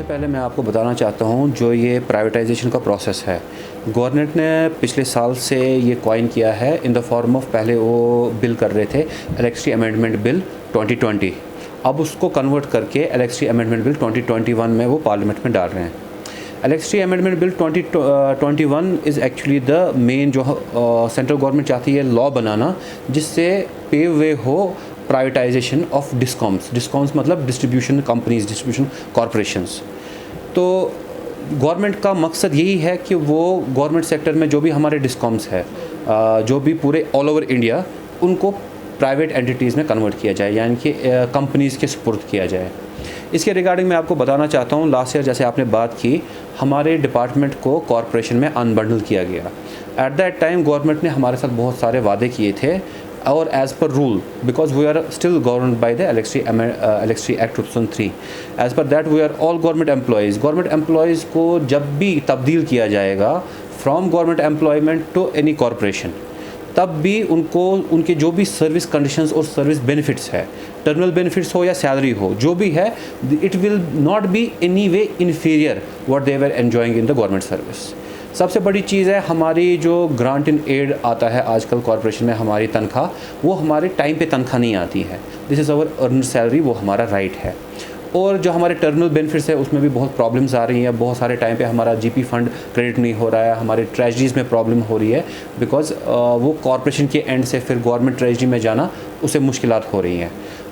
सबसे पहले मैं आपको बताना चाहता हूँ जो ये प्राइवेटाइजेशन का प्रोसेस है, गवर्नमेंट ने पिछले साल से ये कॉइन किया है इन द फॉर्म ऑफ, पहले वो बिल कर रहे थे इलेक्ट्रिसिटी अमेंडमेंट बिल 2020, अब उसको कन्वर्ट करके इलेक्ट्रिसिटी अमेंडमेंट बिल 2021 में वो पार्लियामेंट में डाल रहे हैं। Electricity amendment bill 2021 is actually the main जो सेंट्रल गवर्नमेंट चाहती है लॉ बनाना, जिससे पेव वे हो प्राइवेटाइजेशन ऑफ डिस्कॉम्स मतलब डिस्ट्रीब्यूशन कंपनीज, डिस्ट्रीब्यूशन कॉरपोरेशंस। तो गवर्नमेंट का मकसद यही है कि वो गवर्नमेंट सेक्टर में जो भी हमारे डिस्कॉम्स है, जो भी पूरे ऑल ओवर इंडिया, उनको प्राइवेट एंटिटीज़ में कन्वर्ट किया जाए, यानी कि कंपनीज़ के सुपुर्द किया जाए। इसके रिगार्डिंग मैं आपको बताना चाहता हूँ, लास्ट ईयर जैसे आपने बात की, हमारे डिपार्टमेंट को कॉरपोरेशन में अनबंडल किया गया। एट दैट टाइम गवर्नमेंट ने हमारे साथ बहुत सारे वादे किए थे, और as per rule, because we are still governed by the electricity act 2003, as per that we are all government employees. Government employees को जब भी तब्दील किया जाएगा from government employment to any corporation, तब भी उनको उनके जो भी सर्विस कंडीशंस और सर्विस बेनिफिट्स है, टर्मिनल बेनिफिट्स हो या सैलरी हो, जो भी है, it will not be any way inferior what they were enjoying in the government service. सबसे बड़ी चीज़ है हमारी जो ग्रांट इन एड आता है आजकल कॉरपोरेशन में, हमारी तनख्वाह, वो हमारे टाइम पे तनख्वाह नहीं आती है। This is our earn salary, वो हमारा राइट है। और जो हमारे टर्मिनल बेनिफिट्स है उसमें भी बहुत प्रॉब्लम्स आ रही हैं। बहुत सारे टाइम पे हमारा जीपी फंड क्रेडिट नहीं हो रहा है, हमारे ट्रेजरीज़ में प्रॉब्लम हो रही है, बिकॉज वो कॉरपोरेशन के एंड से फिर गवर्नमेंट ट्रेजरी में जाना उसे मुश्किलात हो रही हैं।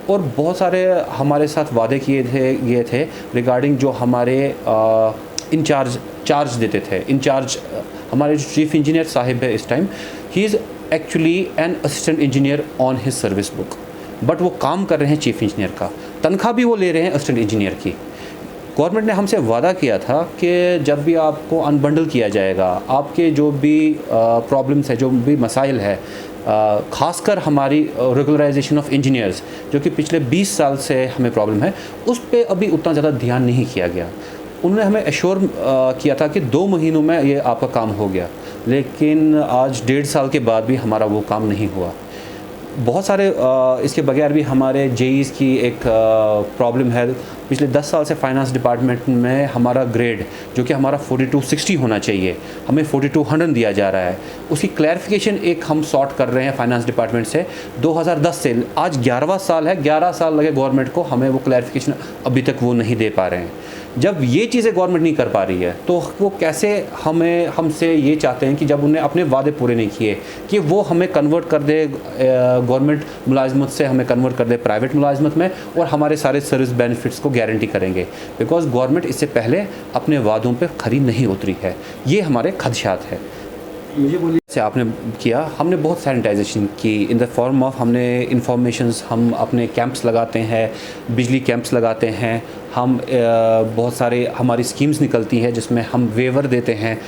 और बहुत सारे हमारे साथ वादे किए थे रिगार्डिंग जो हमारे चार्ज देते थे। इंचार्ज हमारे जो चीफ इंजीनियर साहिब है इस time, he is actually an assistant engineer on his service book, but वो काम कर रहे हैं चीफ इंजीनियर का, तनख्वाह भी वो ले रहे हैं असिस्टेंट इंजीनियर की। गवर्नमेंट ने हमसे वादा किया था कि जब भी आपको अनबंडल किया जाएगा, आपके जो भी प्रॉब्लम्स है, जो भी मसाइल है, ख़ासकर हमारी रेगुलराइजेशन ऑफ इंजीनियर्स, जो कि पिछले 20 साल से हमें प्रॉब्लम है, उस पर अभी उतना ज़्यादा ध्यान नहीं किया गया। उन्होंने हमें एश्योर किया था कि 2 महीनों में ये आपका काम हो गया, लेकिन आज 1.5 साल के बाद भी हमारा वो काम नहीं हुआ। बहुत सारे इसके बगैर भी हमारे जेईज़ की एक प्रॉब्लम है। पिछले 10 साल से फाइनेंस डिपार्टमेंट में हमारा ग्रेड, जो कि हमारा 4260 होना चाहिए, हमें 4200 दिया जा रहा है। उसकी क्लैरिफिकेशन एक हम सॉर्ट कर रहे हैं फाइनेंस डिपार्टमेंट से 2010 से। आज 11वां साल है, 11 साल लगे गवर्नमेंट को, हमें वो क्लैरिफिकेशन अभी तक वो नहीं दे पा रहे हैं। जब ये चीज़ें गवर्नमेंट नहीं कर पा रही है, तो वो कैसे हमसे ये चाहते हैं कि जब उन्हें अपने वादे पूरे नहीं किए कि वो हमें कन्वर्ट कर दे गवर्नमेंट मुलाजमत से, हमें कन्वर्ट कर दे प्राइवेट मुलाजमत में, और हमारे सारे सर्विस बेनिफिट्स को गारंटी करेंगे, बिकॉज गवर्नमेंट इससे पहले अपने वादों पर खरी नहीं उतरी है। ये हमारे खदशात है। मुझे बोलिए से आपने किया, हमने बहुत सैनिटाइजेशन की इन द फॉर्म ऑफ, हमने इंफॉर्मेशंस, हम अपने कैंप्स लगाते हैं, बिजली कैंप्स लगाते हैं, हम बहुत सारे हमारी स्कीम्स निकलती है जिसमें हम वेवर देते हैं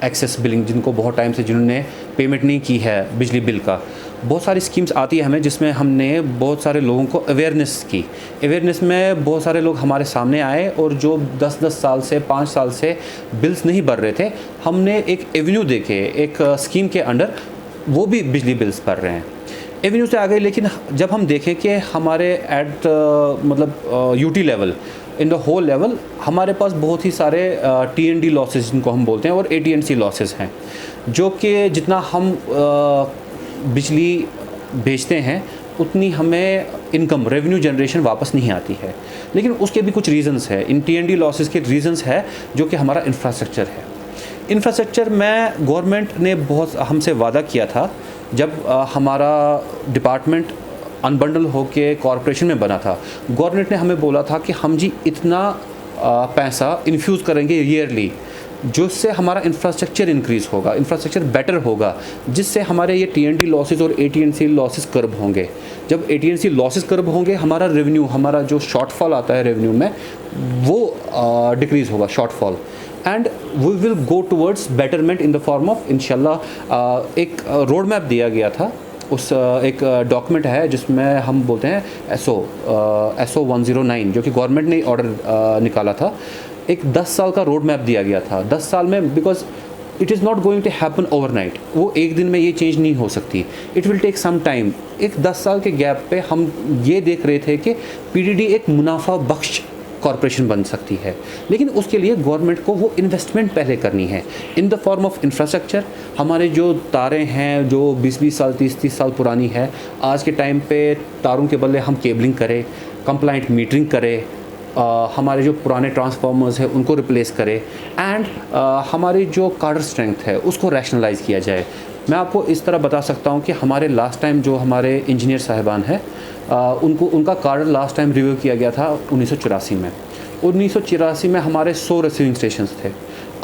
एक्सेस बिलिंग, जिनको बहुत टाइम से जिन्होंने पेमेंट नहीं की है बिजली बिल का, बहुत सारी स्कीम्स आती है हमें, जिसमें हमने बहुत सारे लोगों को अवेयरनेस की। अवेयरनेस में बहुत सारे लोग हमारे सामने आए, और जो 10-10 साल से 5 साल से बिल्स नहीं भर रहे थे, हमने एक एवेन्यू देके एक स्कीम के अंडर वो भी बिजली बिल्स भर रहे हैं। एवेन्यू से आ गए, लेकिन जब हम देखें कि हमारे एट मतलब UT level, in the whole level, हमारे पास बहुत ही सारे टीएनडी लॉसेस जिनको हम बोलते हैं, और एटीएनसी लॉसेस हैं, जो कि जितना हम बिजली बेचते हैं उतनी हमें इनकम, रेवेन्यू जनरेशन वापस नहीं आती है। लेकिन उसके भी कुछ रीज़न्स है, इन टीएनडी लॉसेस के रीज़न्स है, जो कि हमारा इंफ्रास्ट्रक्चर है। इंफ्रास्ट्रक्चर में गवर्नमेंट ने बहुत हमसे वादा किया था, जब हमारा डिपार्टमेंट अनबंडल होके कॉरपोरेशन में बना था, गवर्नमेंट ने हमें बोला था कि हम जी इतना पैसा इन्फ्यूज़ करेंगे ईयरली, जिससे हमारा इंफ्रास्ट्रक्चर इंक्रीज़ होगा, इंफ्रास्ट्रक्चर बेटर होगा, जिससे हमारे ये टीएनडी लॉसेस और एटीएनसी लॉसेस कर्ब होंगे। जब एटीएनसी लॉसेस कर्ब होंगे, हमारा रेवेन्यू, हमारा जो शॉर्टफॉल आता है रेवेन्यू में, वो डिक्रीज़ होगा, shortfall, and we will go towards betterment in the form of, इंशाल्लाह। एक रोड मैप दिया गया था, उस एक डॉक्यूमेंट है जिसमें हम बोलते हैं SO 109, जो कि गवर्नमेंट ने ऑर्डर निकाला था। एक 10 साल का रोड मैप दिया गया था, 10 साल में, because it is not going to happen overnight, वो एक दिन में ये चेंज नहीं हो सकती, it will take some time. एक 10 साल के गैप पे हम ये देख रहे थे कि पीडीडी एक मुनाफा बख्श कॉरपोरेशन बन सकती है, लेकिन उसके लिए गवर्नमेंट को वो इन्वेस्टमेंट पहले करनी है इन द फॉर्म ऑफ इंफ्रास्ट्रक्चर। हमारे जो तारें हैं जो 20-20 साल 30-30 साल पुरानी है, आज के टाइम पे तारों के बदले हम केबलिंग करें, कंप्लाइंट मीटरिंग करें, हमारे जो पुराने ट्रांसफार्मर्स हैं उनको रिप्लेस करें, एंड हमारी जो कार्डर स्ट्रेंथ है उसको रैशनलाइज़ किया जाए। मैं आपको इस तरह बता सकता हूँ कि हमारे लास्ट टाइम जो हमारे इंजीनियर साहिबान हैं उनका कार्डर लास्ट टाइम रिव्यू किया गया था 1984 में। 1984 में हमारे 100 रिसीविंग स्टेशंस थे,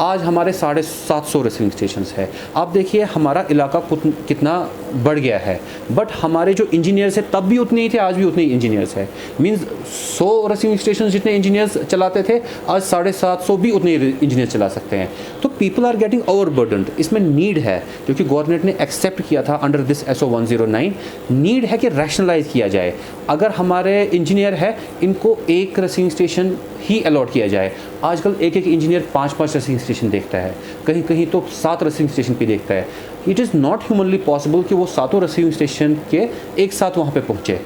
आज हमारे 750 रिसीविंग स्टेशंस है। आप देखिए हमारा इलाका कितना बढ़ गया है, बट हमारे जो इंजीनियर्स हैं तब भी उतने ही थे, आज भी उतने ही इंजीनियर्स हैं। मींस 100 रिसीविंग स्टेशंस जितने इंजीनियर्स चलाते थे, आज 750 भी उतने इंजीनियर चला सकते हैं। तो पीपल आर गेटिंग ओवरबर्डन्ड। इसमें नीड है, क्योंकि गवर्नमेंट ने एक्सेप्ट किया था अंडर दिस SO 109, नीड है कि रैशनलाइज किया जाए। अगर हमारे इंजीनियर है, इनको एक रिसीविंग स्टेशन ही अलॉट किया जाए। आजकल एक इंजीनियर 5-5 रिसीविंग स्टेशन देखता है, कहीं कहीं तो 7 रिसीविंग स्टेशन पे देखता है। It is not humanly possible कि वो 7 रिसीविंग स्टेशन के एक साथ वहाँ पे पहुँचे।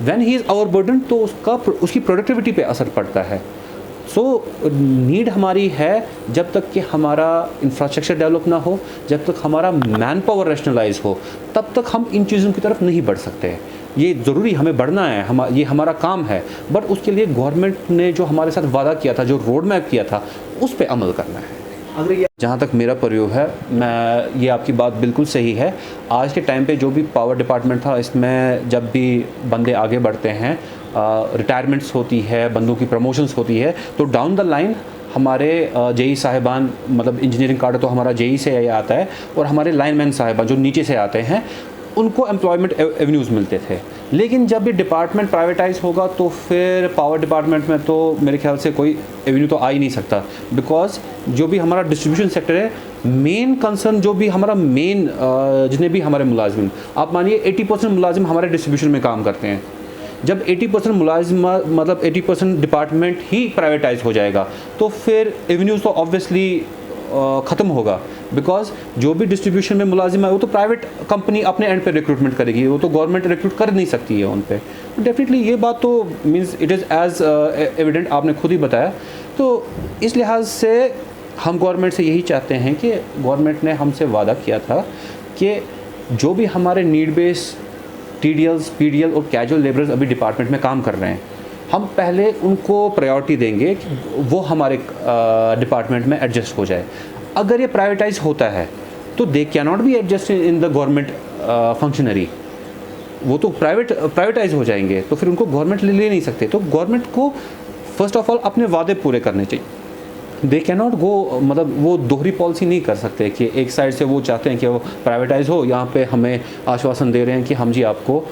व्हेन ही इज़ ओवरबर्डन तो उसकी प्रोडक्टिविटी पे असर पड़ता है। सो नीड हमारी है, जब तक कि हमारा इंफ्रास्ट्रक्चर डेवलप ना हो, जब तक हमारा मैन पावर रैशनलाइज हो, तब तक हम इन चीज़ों की तरफ नहीं बढ़ सकते। ये ज़रूरी हमें बढ़ना है, ये हमारा काम है, बट उसके लिए गवर्नमेंट ने जो हमारे साथ वादा किया था, जो रोड मैप किया था, उस पर अमल करना है। अगर ये जहाँ तक मेरा प्रयोग है, ये आपकी बात बिल्कुल सही है। आज के टाइम पे जो भी पावर डिपार्टमेंट था, इसमें जब भी बंदे आगे बढ़ते हैं, रिटायरमेंट्स होती है, बंदों की प्रमोशंस होती है, तो डाउन द लाइन हमारे जेई साहिबान, मतलब इंजीनियरिंग कार्ड तो हमारा जेई से ही आता है, और हमारे लाइनमैन साहिबान जो नीचे से आते हैं, उनको एम्प्लॉयमेंट एवेन्यूज़ मिलते थे। लेकिन जब भी डिपार्टमेंट प्राइवेटाइज होगा तो फिर पावर डिपार्टमेंट में तो मेरे ख्याल से कोई एवेन्यू तो आ ही नहीं सकता, बिकॉज जो भी हमारा डिस्ट्रीब्यूशन सेक्टर है, मेन कंसर्न जो भी हमारा मेन जितने भी हमारे मुलाजिम, आप मानिए 80% मुलाजिम हमारे डिस्ट्रीब्यूशन में काम करते हैं। जब 80% मुलाजिम, मतलब 80% डिपार्टमेंट ही प्राइवेटाइज हो जाएगा, तो फिर एवेन्यूज़ तो ऑब्वियसली ख़त्म होगा, बिकॉज जो भी डिस्ट्रीब्यूशन में मुलाजिम है वो तो प्राइवेट कंपनी अपने एंड पे रिक्रूटमेंट करेगी, वो तो गवर्नमेंट रिक्रूट कर नहीं सकती है उन पे। डेफिनेटली ये बात तो means it is as evident, आपने खुद ही बताया। तो इस लिहाज से हम गवर्नमेंट से यही चाहते हैं कि गवर्नमेंट ने हमसे वादा किया था कि जो भी हमारे नीड बेस TDLs, PDL और कैजुअल लेबरर्स अभी डिपार्टमेंट में काम कर रहे हैं, हम पहले उनको प्रायोरिटी देंगे कि वो हमारे डिपार्टमेंट में एडजस्ट हो जाए। अगर ये प्राइवेटाइज होता है तो they can not be adjust in the government functionary, वो तो प्राइवेटाइज हो जाएंगे, तो फिर उनको गवर्नमेंट ले नहीं सकते। तो गवर्नमेंट को फर्स्ट ऑफ ऑल अपने वादे पूरे करने चाहिए। दे कैन नॉट गो, मतलब वो दोहरी पॉलिसी नहीं कर सकते कि एक साइड से वो चाहते हैं कि वो प्राइवेटाइज हो, यहाँ पे हमें आश्वासन दे रहे हैं कि हम जी आपको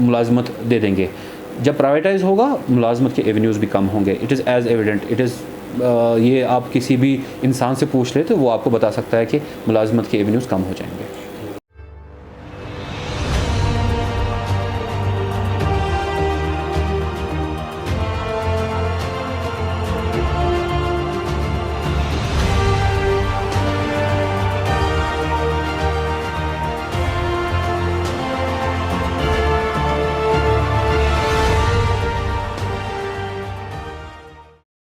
मुलाजमत दे देंगे। जब प्राइवेटाइज होगा, मुलाजमत के एवेन्यूज़ भी कम होंगे। It is as evident, it is ये आप किसी भी इंसान से पूछ ले तो वो आपको बता सकता है कि मुलाजमत के एवेन्यूज़ कम हो जाएंगे।